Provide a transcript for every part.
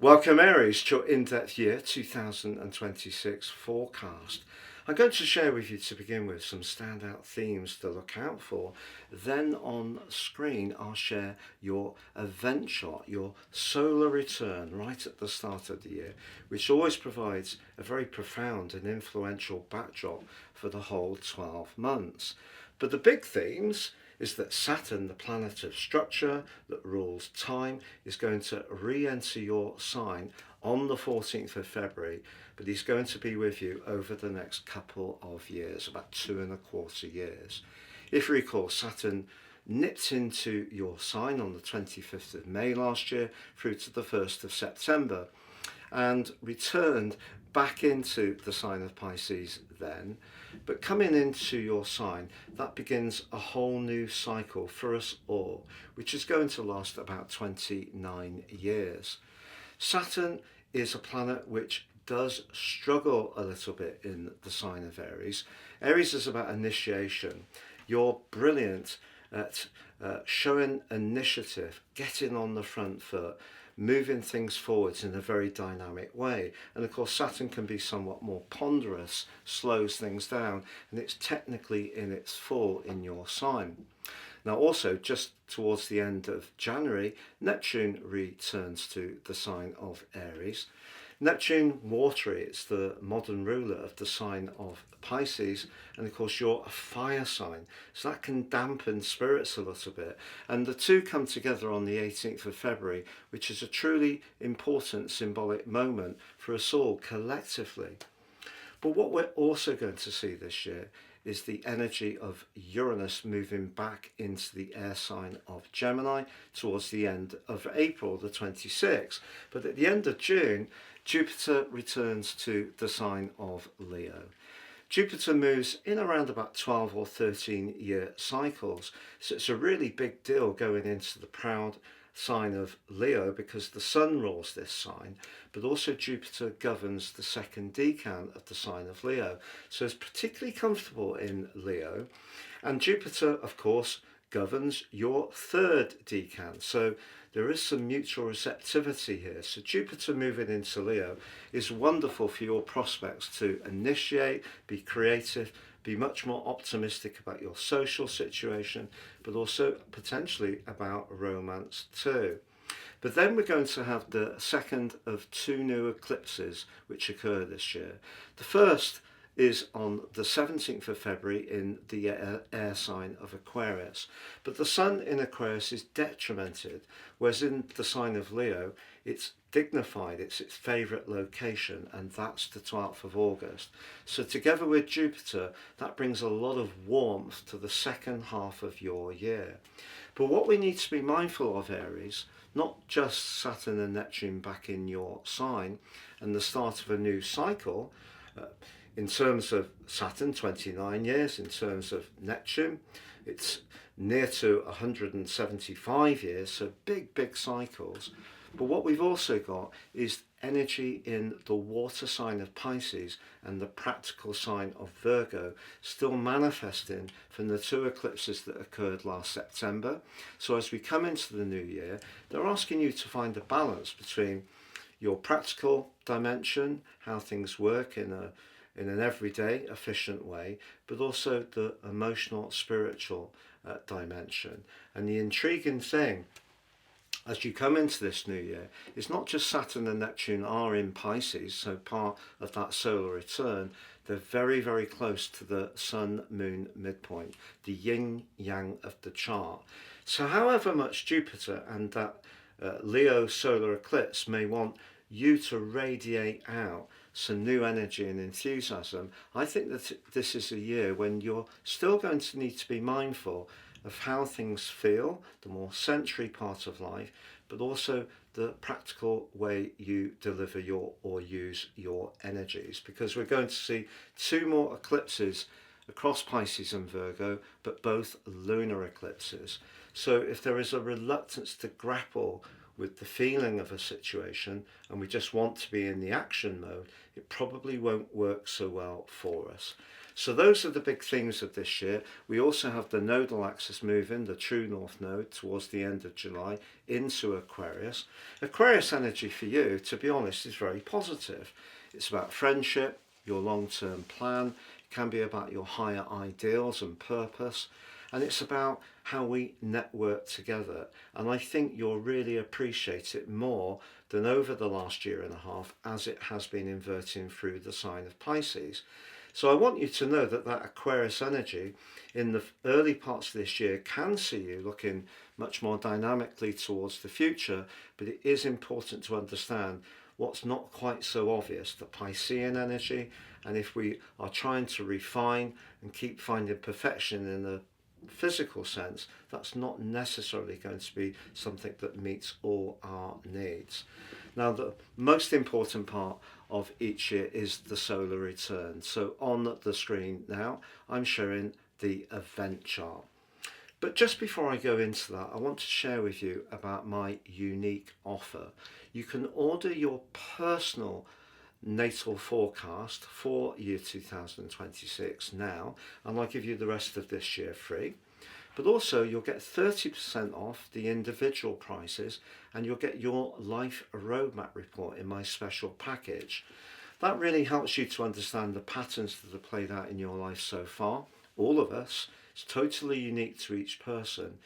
Welcome Aries to your in-depth year 2026 forecast. I'm going to share with you to begin with some standout themes to look out for. Then on screen I'll share your event chart, your solar return right at the start of the year, which always provides a very profound and influential backdrop for the whole 12 months. But the big themes is that Saturn, the planet of structure that rules time, is going to re-enter your sign on the 14th of February, but he's going to be with you over the next couple of years, about 2.25 years. If you recall, Saturn nipped into your sign on the 25th of May last year through to the 1st of September and returned back into the sign of Pisces then. But coming into your sign, that begins a whole new cycle for us all, which is going to last about 29 years. Saturn is a planet which does struggle a little bit in the sign of Aries. Aries is about initiation. You're brilliant at showing initiative, getting on the front foot, moving things forwards in a very dynamic way. And of course Saturn can be somewhat more ponderous, slows things down, and it's technically in its full in your sign. Now also, just towards the end of January, Neptune returns to the sign of Aries. Neptune, watery, it's the modern ruler of the sign of Pisces, and of course you're a fire sign, so that can dampen spirits a little bit. And the two come together on the 18th of February, which is a truly important symbolic moment for us all collectively. But what we're also going to see this year is the energy of Uranus moving back into the air sign of Gemini towards the end of April, the 26th. But at the end of June, Jupiter returns to the sign of Leo. Jupiter moves in around about 12 or 13 year cycles. So it's a really big deal going into the proud sign of Leo because the sun rules this sign, but also Jupiter governs the second decan of the sign of Leo. So it's particularly comfortable in Leo. And Jupiter, of course, governs your third decan. So there is some mutual receptivity here. So Jupiter moving into Leo is wonderful for your prospects to initiate, be creative, be much more optimistic about your social situation, but also potentially about romance too. But then we're going to have the second of two new eclipses which occur this year. The first is on the 17th of February in the air sign of Aquarius. But the sun in Aquarius is detrimented, whereas in the sign of Leo, it's dignified, it's its favourite location, and that's the 12th of August. So together with Jupiter, that brings a lot of warmth to the second half of your year. But what we need to be mindful of, Aries, not just Saturn and Neptune back in your sign and the start of a new cycle, in terms of Saturn, 29 years. In terms of Neptune, it's near to 175 years, so big cycles. But what we've also got is energy in the water sign of Pisces and the practical sign of Virgo, still manifesting from the two eclipses that occurred last September. So as we come into the new year, they're asking you to find a balance between your practical dimension, how things work in an everyday, efficient way, but also the emotional, spiritual dimension. And the intriguing thing, as you come into this new year, is not just Saturn and Neptune are in Pisces, so part of that solar return, they're very close to the Sun-Moon midpoint, the yin-yang of the chart. So however much Jupiter and that Leo solar eclipse may want you to radiate out some new energy and enthusiasm, I think that this is a year when you're still going to need to be mindful of how things feel, the more sensory part of life, but also the practical way you deliver your or use your energies, because we're going to see two more eclipses across Pisces and Virgo, but both lunar eclipses. So if there is a reluctance to grapple with the feeling of a situation and we just want to be in the action mode, it probably won't work so well for us. So those are the big themes of this year. We also have the nodal axis moving, the true north node, towards the end of July into Aquarius. Aquarius energy for you, to be honest, is very positive. It's about friendship, your long-term plan. It can be about your higher ideals and purpose. And it's about how we network together. And I think you'll really appreciate it more than over the last year and a half, as it has been inverting through the sign of Pisces. So I want you to know that Aquarius energy in the early parts of this year can see you looking much more dynamically towards the future, but it is important to understand what's not quite so obvious, the Piscean energy. And if we are trying to refine and keep finding perfection in the physical sense, that's not necessarily going to be something that meets all our needs. Now, the most important part of each year is the solar return. So on the screen now, I'm showing the event chart. But just before I go into that, I want to share with you about my unique offer. You can order your personal natal forecast for year 2026 now, and I'll give you the rest of this year free. But also you'll get 30% off the individual prices, and you'll get your life roadmap report in my special package. That really helps you to understand the patterns that have played out in your life so far. All of us, it's totally unique to each person,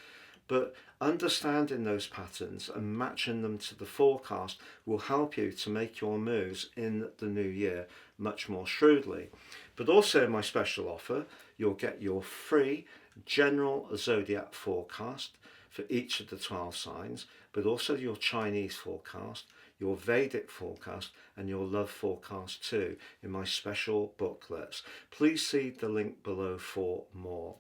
but understanding those patterns and matching them to the forecast will help you to make your moves in the new year much more shrewdly. But also in my special offer, you'll get your free general zodiac forecast for each of the 12 signs, but also your Chinese forecast, your Vedic forecast, and your love forecast too in my special booklets. Please see the link below for more.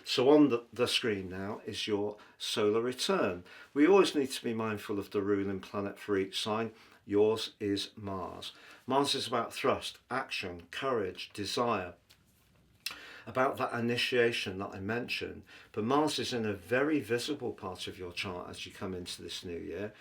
So on the screen now is your solar return. We always need to be mindful of the ruling planet for each sign. Yours is Mars. Mars is about thrust, action, courage, desire, about that initiation that I mentioned. But Mars is in a very visible part of your chart as you come into this new year,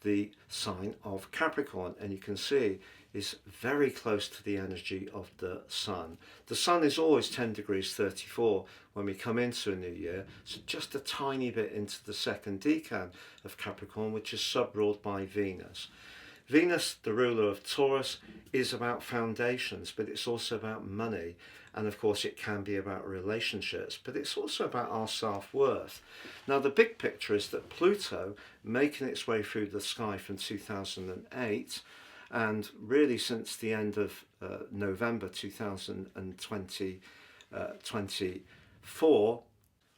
the sign of Capricorn, and you can see is very close to the energy of the Sun. The Sun is always 10 degrees 34 when we come into a new year, so just a tiny bit into the second decan of Capricorn, which is sub-ruled by Venus. Venus, the ruler of Taurus, is about foundations, but it's also about money. And of course, it can be about relationships, but it's also about our self-worth. Now, the big picture is that Pluto, making its way through the sky from 2008, and really since the end of November 2024,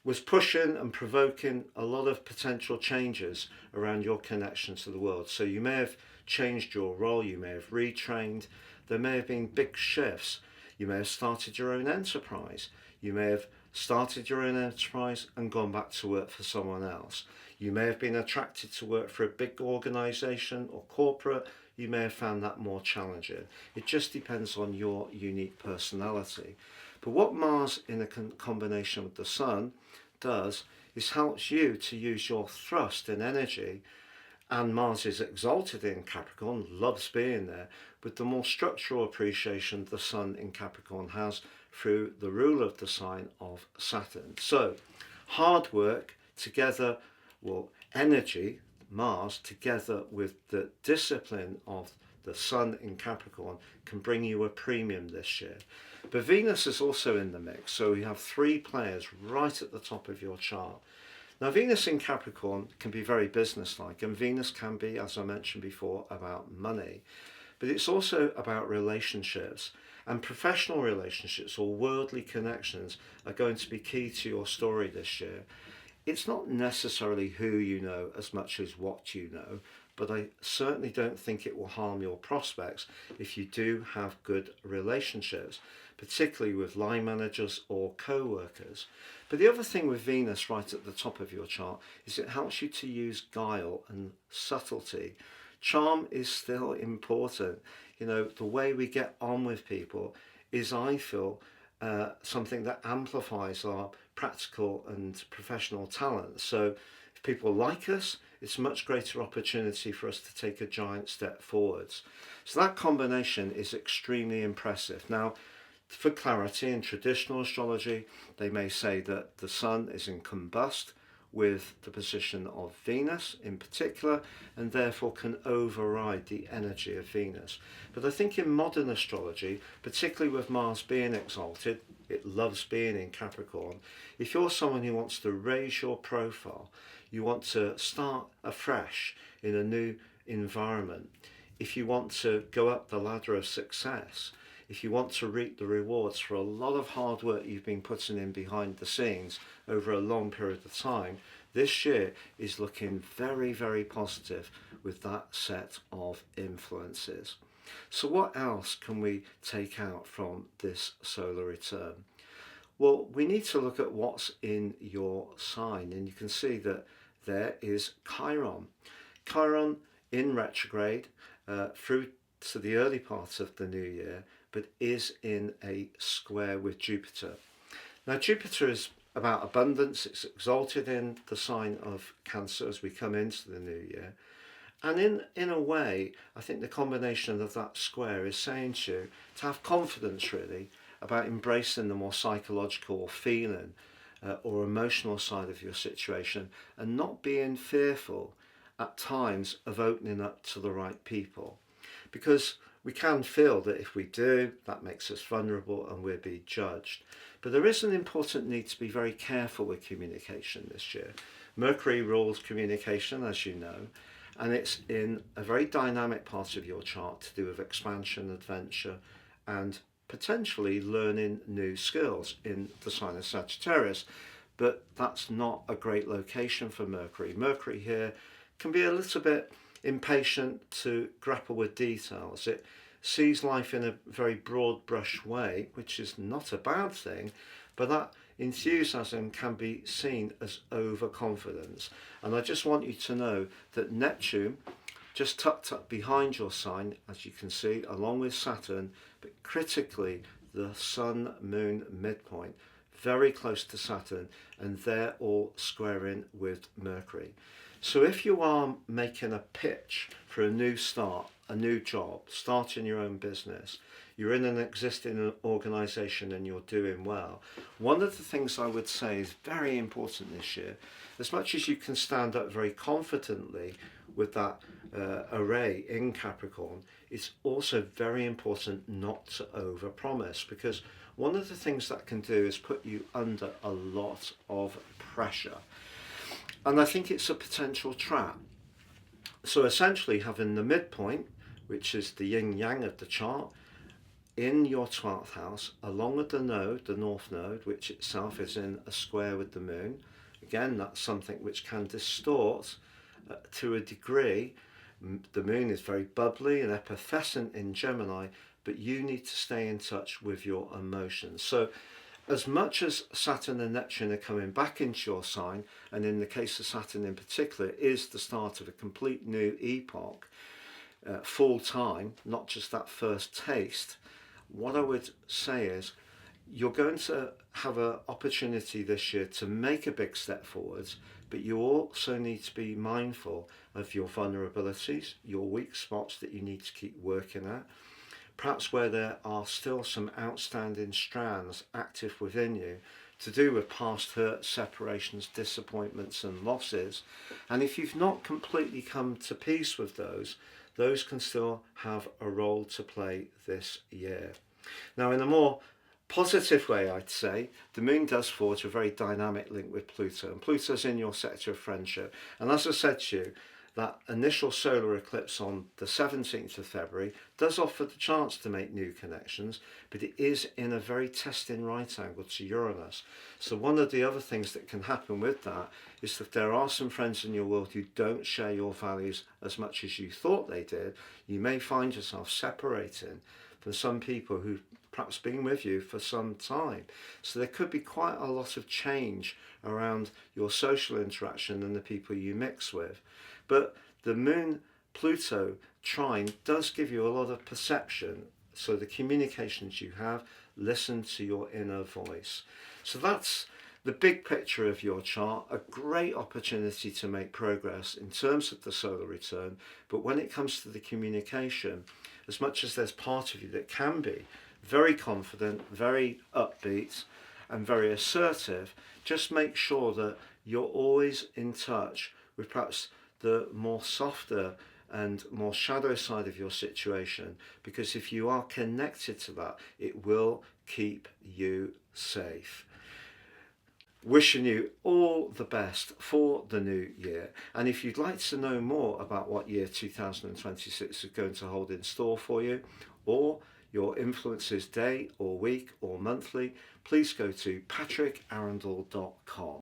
was pushing and provoking a lot of potential changes around your connection to the world. So you may have changed your role, you may have retrained, there may have been big shifts. You may have started your own enterprise. You may have started your own enterprise and gone back to work for someone else. You may have been attracted to work for a big organisation or corporate. You may have found that more challenging. It just depends on your unique personality. But what Mars in a combination with the Sun does is helps you to use your thrust and energy. And Mars is exalted in Capricorn, loves being there, with the more structural appreciation the Sun in Capricorn has through the ruler of the sign of Saturn. So hard work together, energy, Mars, together with the discipline of the Sun in Capricorn can bring you a premium this year. But Venus is also in the mix, so we have 3 players right at the top of your chart. Now, Venus in Capricorn can be very businesslike, and Venus can be, as I mentioned before, about money. But it's also about relationships, and professional relationships or worldly connections are going to be key to your story this year. It's not necessarily who you know as much as what you know, but I certainly don't think it will harm your prospects if you do have good relationships, particularly with line managers or co-workers. But the other thing with Venus right at the top of your chart is it helps you to use guile and subtlety. Charm is still important. You know, the way we get on with people is, I feel, something that amplifies our practical and professional talents. So if people like us, it's a much greater opportunity for us to take a giant step forwards. So that combination is extremely impressive. Now, for clarity, in traditional astrology, they may say that the sun is in combust with the position of Venus in particular, and therefore can override the energy of Venus. But I think in modern astrology, particularly with Mars being exalted, it loves being in Capricorn. If you're someone who wants to raise your profile, you want to start afresh in a new environment, if you want to go up the ladder of success, if you want to reap the rewards for a lot of hard work you've been putting in behind the scenes over a long period of time, this year is looking very, very positive with that set of influences. So what else can we take out from this solar return? Well, we need to look at what's in your sign, and you can see that there is Chiron. Chiron in retrograde through to the early part of the new year, but is in a square with Jupiter. Now, Jupiter is about abundance. It's exalted in the sign of Cancer as we come into the new year. And in a way, I think the combination of that square is saying to you to have confidence really about embracing the more psychological or feeling or emotional side of your situation, and not being fearful at times of opening up to the right people. Because we can feel that if we do, that makes us vulnerable and we'll be judged. But there is an important need to be very careful with communication this year. Mercury rules communication, as you know, and it's in a very dynamic part of your chart to do with expansion, adventure, and potentially learning new skills in the sign of Sagittarius. But that's not a great location for Mercury. Mercury here can be a little bit impatient to grapple with details. It sees life in a very broad brush way, which is not a bad thing, but that enthusiasm can be seen as overconfidence. And I just want you to know that Neptune, just tucked up behind your sign, as you can see, along with Saturn, but critically the Sun Moon midpoint, very close to Saturn, and they're all squaring with Mercury. So if you are making a pitch for a new start, a new job, starting your own business, you're in an existing organisation and you're doing well, one of the things I would say is very important this year, as much as you can stand up very confidently with that array in Capricorn, it's also very important not to overpromise, because one of the things that can do is put you under a lot of pressure. And I think it's a potential trap. So essentially having the midpoint, which is the yin-yang of the chart, in your 12th house, along with the node, the north node, which itself is in a square with the moon. Again, that's something which can distort to a degree. The moon is very bubbly and effervescent in Gemini, but you need to stay in touch with your emotions. So as much as Saturn and Neptune are coming back into your sign, and in the case of Saturn in particular, is the start of a complete new epoch, full time, not just that first taste, what I would say is you're going to have an opportunity this year to make a big step forwards, but you also need to be mindful of your vulnerabilities, your weak spots that you need to keep working at, perhaps where there are still some outstanding strands active within you to do with past hurt, separations, disappointments and losses. And if you've not completely come to peace with those can still have a role to play this year. Now, in a more positive way, I'd say, the moon does forge a very dynamic link with Pluto, and Pluto's in your sector of friendship. And as I said to you, that initial solar eclipse on the 17th of February does offer the chance to make new connections, but it is in a very testing right angle to Uranus. So one of the other things that can happen with that is that there are some friends in your world who don't share your values as much as you thought they did. You may find yourself separating from some people who've perhaps been with you for some time. So there could be quite a lot of change around your social interaction and the people you mix with. But the Moon-Pluto trine does give you a lot of perception. So the communications you have, listen to your inner voice. So that's the big picture of your chart, a great opportunity to make progress in terms of the solar return. But when it comes to the communication, as much as there's part of you that can be very confident, very upbeat, and very assertive, just make sure that you're always in touch with perhaps the more softer and more shadow side of your situation, because if you are connected to that, it will keep you safe. Wishing you all the best for the new year. And if you'd like to know more about what year 2026 is going to hold in store for you, or your influences day or week or monthly, please go to patrickarundell.com.